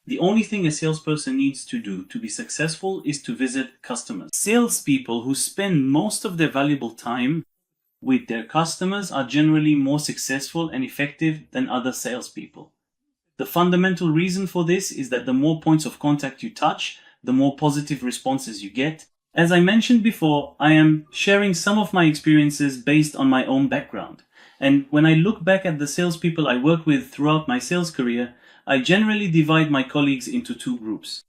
The only thing a salesperson needs to do to be successful is to visit customers. Salespeople who spend most of their valuable time with their customers are generally more successful and effective than other salespeople. The fundamental reason for this is that the more points of contact you touch, the more positive responses you get. As I mentioned before, I am sharing some of my experiences based on my own background. And when I look back at the salespeople I work with throughout my sales career, I generally divide my colleagues into two groups.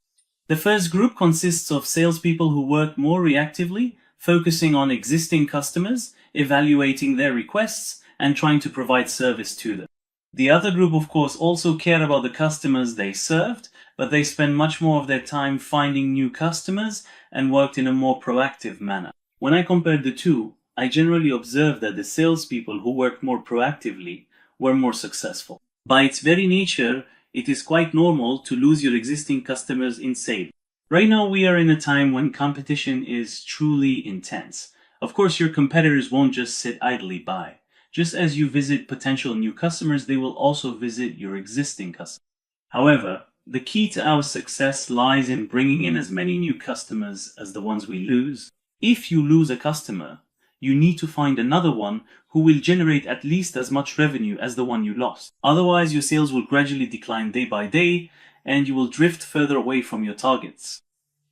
The first group consists of salespeople who work more reactively, focusing on existing customers, evaluating their requests, and trying to provide service to them. The other group, of course, also care about the customers they served, but they spend much more of their time finding new customers and worked in a more proactive manner. When I compared the two, I generally observed that the salespeople who worked more proactively were more successful. By its very nature, it is quite normal to lose your existing customers in sales. Right now we are in a time when competition is truly intense. Of course, your competitors won't just sit idly by. Just as you visit potential new customers, they will also visit your existing customers. However, the key to our success lies in bringing in as many new customers as the ones we lose. If you lose a customer, you need to find another one who will generate at least as much revenue as the one you lost. Otherwise, your sales will gradually decline day by day, and you will drift further away from your targets.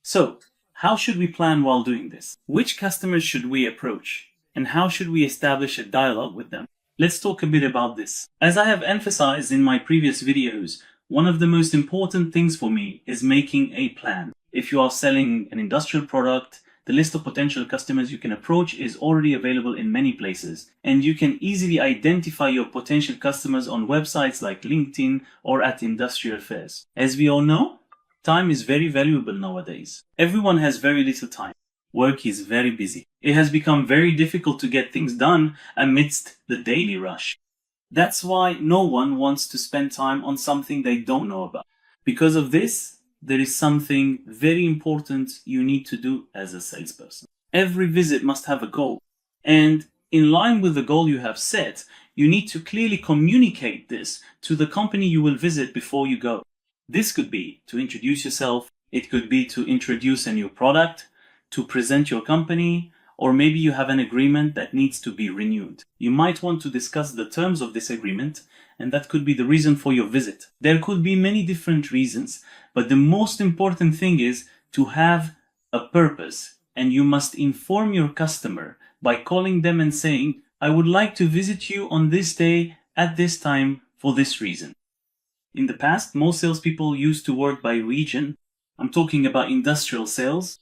So, how should we plan while doing this? Which customers should we approach? And how should we establish a dialogue with them? Let's talk a bit about this. As I have emphasized in my previous videos, one of the most important things for me is making a plan. If you are selling an industrial product, the list of potential customers you can approach is already available in many places, and you can easily identify your potential customers on websites like LinkedIn or at industrial fairs. As we all know, time is very valuable nowadays. Everyone has very little time. Work is very busy. It has become very difficult to get things done amidst the daily rush. That's why no one wants to spend time on something they don't know about. Because of this, there is something very important you need to do as a salesperson. Every visit must have a goal. And in line with the goal you have set, you need to clearly communicate this to the company you will visit before you go. This could be to introduce yourself, it could be to introduce a new product, to present your company, or maybe you have an agreement that needs to be renewed. You might want to discuss the terms of this agreement, and that could be the reason for your visit. There could be many different reasons, but the most important thing is to have a purpose, and you must inform your customer by calling them and saying, I would like to visit you on this day at this time for this reason. In the past, most salespeople used to work by region. I'm talking about industrial sales.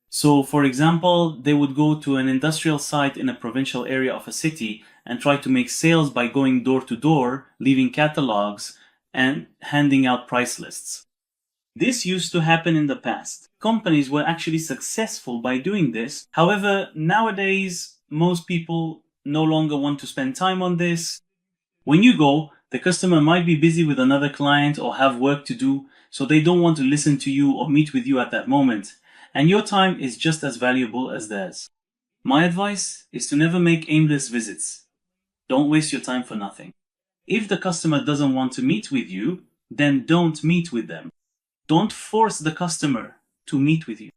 So, for example, they would go to an industrial site in a provincial area of a city and try to make sales by going door to door, leaving catalogs, and handing out price lists. This used to happen in the past. Companies were actually successful by doing this. However, nowadays, most people no longer want to spend time on this. When you go, the customer might be busy with another client or have work to do, so they don't want to listen to you or meet with you at that moment. And your time is just as valuable as theirs. My advice is to never make aimless visits. Don't waste your time for nothing. If the customer doesn't want to meet with you, then don't meet with them. Don't force the customer to meet with you.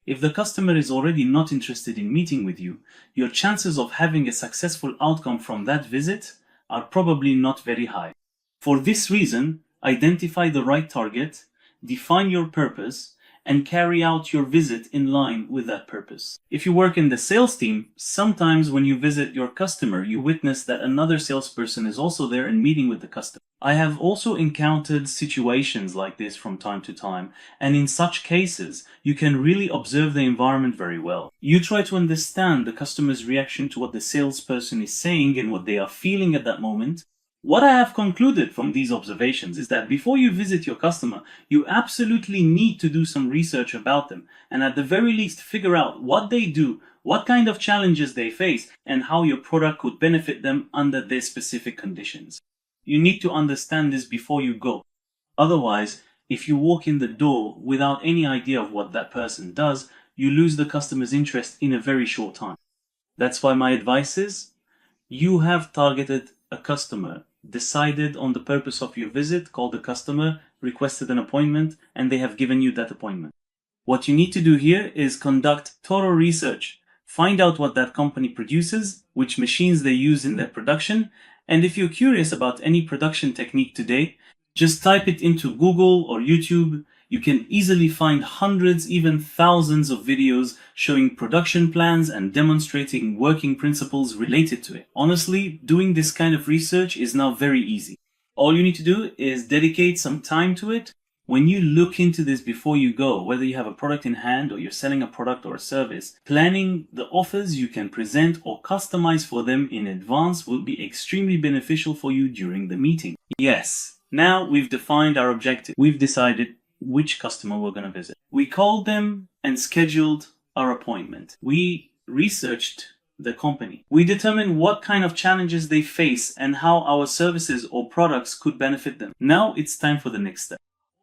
If the customer is already not interested in meeting with you, your chances of having a successful outcome from that visit are probably not very high. For this reason, identify the right target, define your purpose, and carry out your visit in line with that purpose. If you work in the sales team, sometimes when you visit your customer, you witness that another salesperson is also there and meeting with the customer. I have also encountered situations like this from time to time, and in such cases, you can really observe the environment very well. You try to understand the customer's reaction to what the salesperson is saying and what they are feeling at that moment. What I have concluded from these observations is that before you visit your customer, you absolutely need to do some research about them, and at the very least figure out what they do, what kind of challenges they face, and how your product could benefit them under their specific conditions. You need to understand this before you go. Otherwise, if you walk in the door without any idea of what that person does, you lose the customer's interest in a very short time. That's why my advice is, you have targeted a customer, decided on the purpose of your visit, called the customer, requested an appointment, and they have given you that appointment. What you need to do here is conduct thorough research. Find out what that company produces, which machines they use in their production, and if you're curious about any production technique today, just type it into Google or YouTube. You can easily find hundreds, even thousands of videos showing production plans and demonstrating working principles related to it. Honestly, doing this kind of research is now very easy. All you need to do is dedicate some time to it. When you look into this before you go, whether you have a product in hand or you're selling a product or a service, planning the offers you can present or customize for them in advance will be extremely beneficial for you during the meeting. Yes, now we've defined our objective. We've decided which customer we're going to visit. We called them and scheduled our appointment. We researched the company. We determined what kind of challenges they face and how our services or products could benefit them. Now it's time for the next step.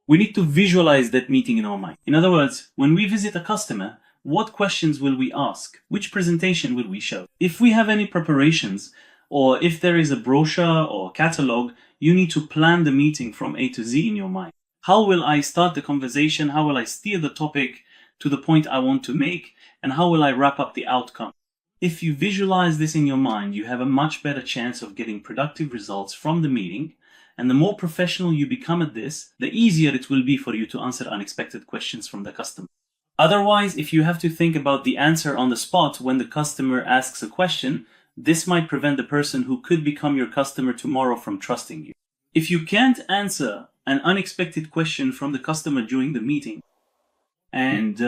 We need to visualize that meeting in our mind. In other words, when we visit a customer, what questions will we ask? Which presentation will we show? If we have any preparations, or if there is a brochure or catalog, you need to plan the meeting from A to Z in your mind. How will I start the conversation? How will I steer the topic to the point I want to make? And how will I wrap up the outcome? If you visualize this in your mind, you have a much better chance of getting productive results from the meeting. And the more professional you become at this, the easier it will be for you to answer unexpected questions from the customer. Otherwise, if you have to think about the answer on the spot when the customer asks a question, this might prevent the person who could become your customer tomorrow from trusting you. If you can't answer an unexpected question from the customer during the meeting, and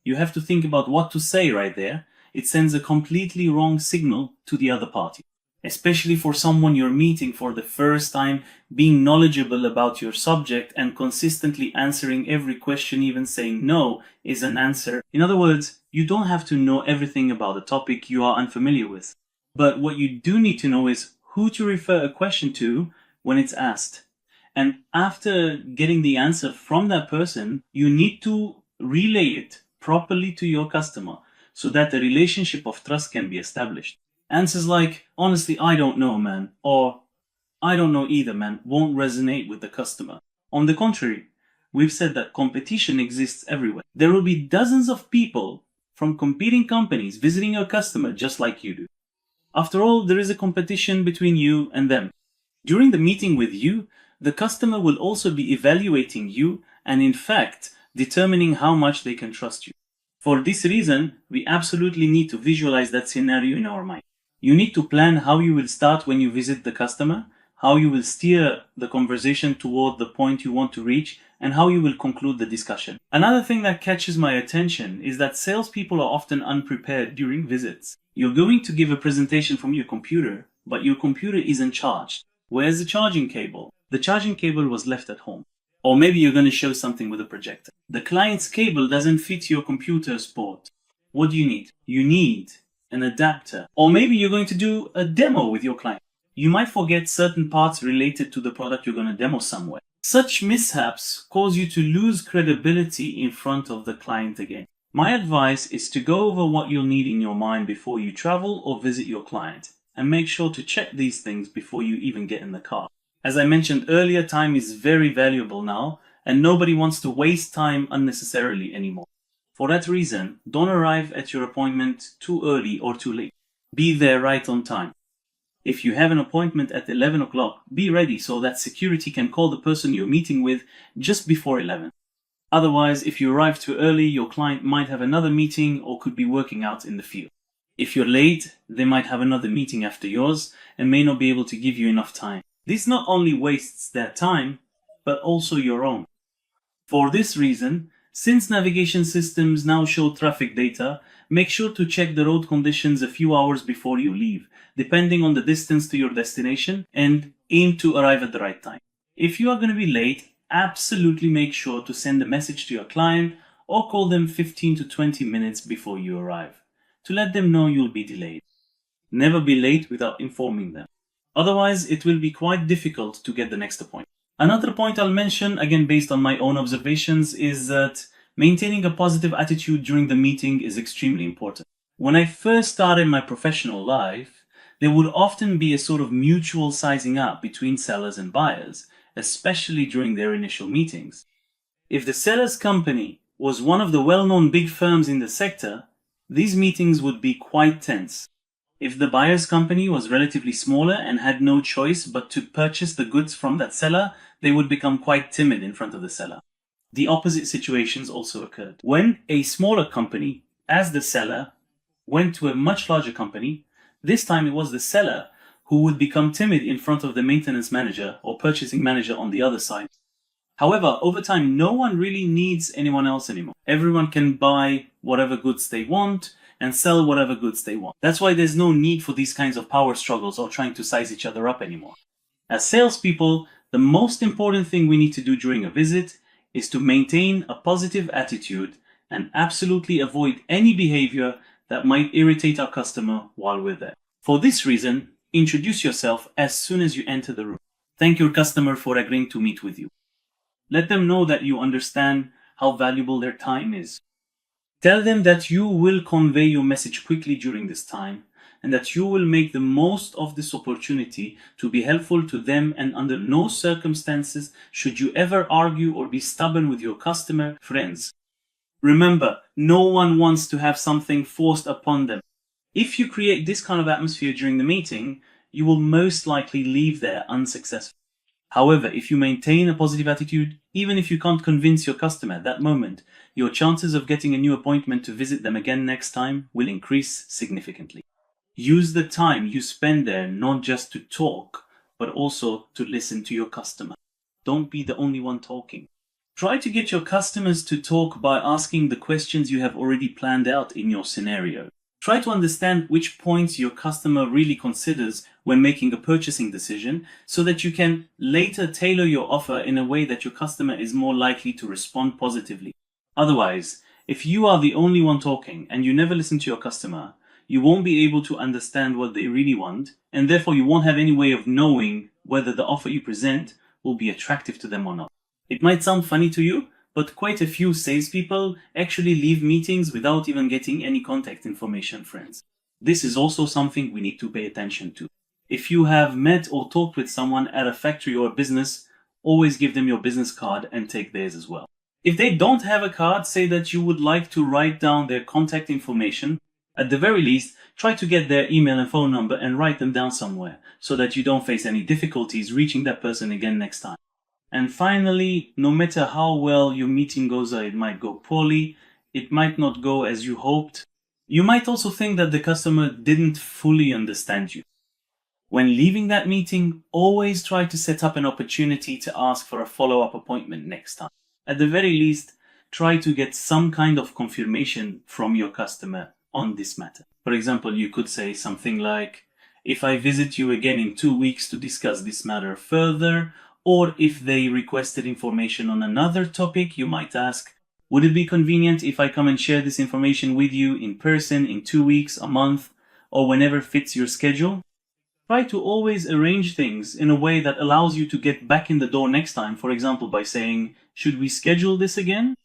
you have to think about what to say right there, it sends a completely wrong signal to the other party. Especially for someone you're meeting for the first time, being knowledgeable about your subject and consistently answering every question, even saying no, is an answer. In other words, you don't have to know everything about a topic you are unfamiliar with. But what you do need to know is who to refer a question to when it's asked. And after getting the answer from that person, you need to relay it properly to your customer so that the relationship of trust can be established. Answers like, honestly, I don't know, man, or I don't know either, man, won't resonate with the customer. On the contrary, we've said that competition exists everywhere. There will be dozens of people from competing companies visiting your customer just like you do. After all, there is a competition between you and them. During the meeting with you, the customer will also be evaluating you and, in fact, determining how much they can trust you. For this reason, we absolutely need to visualize that scenario in our mind. You need to plan how you will start when you visit the customer, how you will steer the conversation toward the point you want to reach, and how you will conclude the discussion. Another thing that catches my attention is that salespeople are often unprepared during visits. You're going to give a presentation from your computer, but your computer isn't charged. Where's the charging cable? The charging cable was left at home. Or maybe you're going to show something with a projector. The client's cable doesn't fit your computer's port. What do you need? You need an adapter. Or maybe you're going to do a demo with your client. You might forget certain parts related to the product you're going to demo somewhere. Such mishaps cause you to lose credibility in front of the client again. My advice is to go over what you'll need in your mind before you travel or visit your client, and make sure to check these things before you even get in the car. As I mentioned earlier, time is very valuable now, and nobody wants to waste time unnecessarily anymore. For that reason, don't arrive at your appointment too early or too late. Be there right on time. If you have an appointment at 11 o'clock, be ready so that security can call the person you're meeting with just before 11. Otherwise, if you arrive too early, your client might have another meeting or could be working out in the field. If you're late, they might have another meeting after yours and may not be able to give you enough time. This not only wastes their time, but also your own. For this reason, since navigation systems now show traffic data, make sure to check the road conditions a few hours before you leave, depending on the distance to your destination, and aim to arrive at the right time. If you are going to be late, absolutely make sure to send a message to your client or call them 15 to 20 minutes before you arrive, to let them know you'll be delayed. Never be late without informing them. Otherwise, it will be quite difficult to get the next appointment. Another point I'll mention, again based on my own observations, is that maintaining a positive attitude during the meeting is extremely important. When I first started my professional life, there would often be a sort of mutual sizing up between sellers and buyers, especially during their initial meetings. If the seller's company was one of the well-known big firms in the sector, these meetings would be quite tense. If the buyer's company was relatively smaller and had no choice but to purchase the goods from that seller, they would become quite timid in front of the seller. The opposite situations also occurred. When a smaller company, as the seller, went to a much larger company, this time it was the seller who would become timid in front of the maintenance manager or purchasing manager on the other side. However, over time, no one really needs anyone else anymore. Everyone can buy whatever goods they want and sell whatever goods they want. That's why there's no need for these kinds of power struggles or trying to size each other up anymore. As salespeople, the most important thing we need to do during a visit is to maintain a positive attitude and absolutely avoid any behavior that might irritate our customer while we're there. For this reason, introduce yourself as soon as you enter the room. Thank your customer for agreeing to meet with you. Let them know that you understand how valuable their time is. Tell them that you will convey your message quickly during this time and that you will make the most of this opportunity to be helpful to them, and under no circumstances should you ever argue or be stubborn with your customer friends. Remember, no one wants to have something forced upon them. If you create this kind of atmosphere during the meeting, you will most likely leave there unsuccessful. However, if you maintain a positive attitude, even if you can't convince your customer at that moment, your chances of getting a new appointment to visit them again next time will increase significantly. Use the time you spend there not just to talk, but also to listen to your customer. Don't be the only one talking. Try to get your customers to talk by asking the questions you have already planned out in your scenario. Try to understand which points your customer really considers when making a purchasing decision so that you can later tailor your offer in a way that your customer is more likely to respond positively. Otherwise, if you are the only one talking and you never listen to your customer, you won't be able to understand what they really want, and therefore you won't have any way of knowing whether the offer you present will be attractive to them or not. It might sound funny to you, but quite a few salespeople actually leave meetings without even getting any contact information, friends. This is also something we need to pay attention to. If you have met or talked with someone at a factory or a business, always give them your business card and take theirs as well. If they don't have a card, say that you would like to write down their contact information. At the very least, try to get their email and phone number and write them down somewhere so that you don't face any difficulties reaching that person again next time. And finally, no matter how well your meeting goes, it might go poorly, it might not go as you hoped. You might also think that the customer didn't fully understand you. When leaving that meeting, always try to set up an opportunity to ask for a follow-up appointment next time. At the very least, try to get some kind of confirmation from your customer on this matter. For example, you could say something like, if I visit you again in 2 weeks to discuss this matter further, or if they requested information on another topic, you might ask, would it be convenient if I come and share this information with you in person in 2 weeks, a month, or whenever fits your schedule? Try to always arrange things in a way that allows you to get back in the door next time, for example, by saying, should we schedule this again?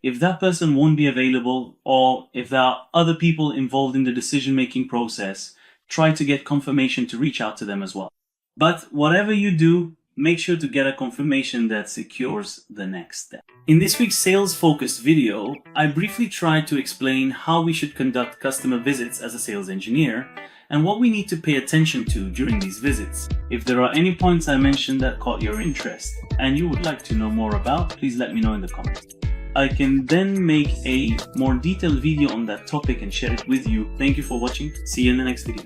If that person won't be available, or if there are other people involved in the decision-making process, try to get confirmation to reach out to them as well. But whatever you do, make sure to get a confirmation that secures the next step. In this week's sales-focused video, I briefly tried to explain how we should conduct customer visits as a sales engineer and what we need to pay attention to during these visits. If there are any points I mentioned that caught your interest and you would like to know more about, please let me know in the comments. I can then make a more detailed video on that topic and share it with you. Thank you for watching. See you in the next video.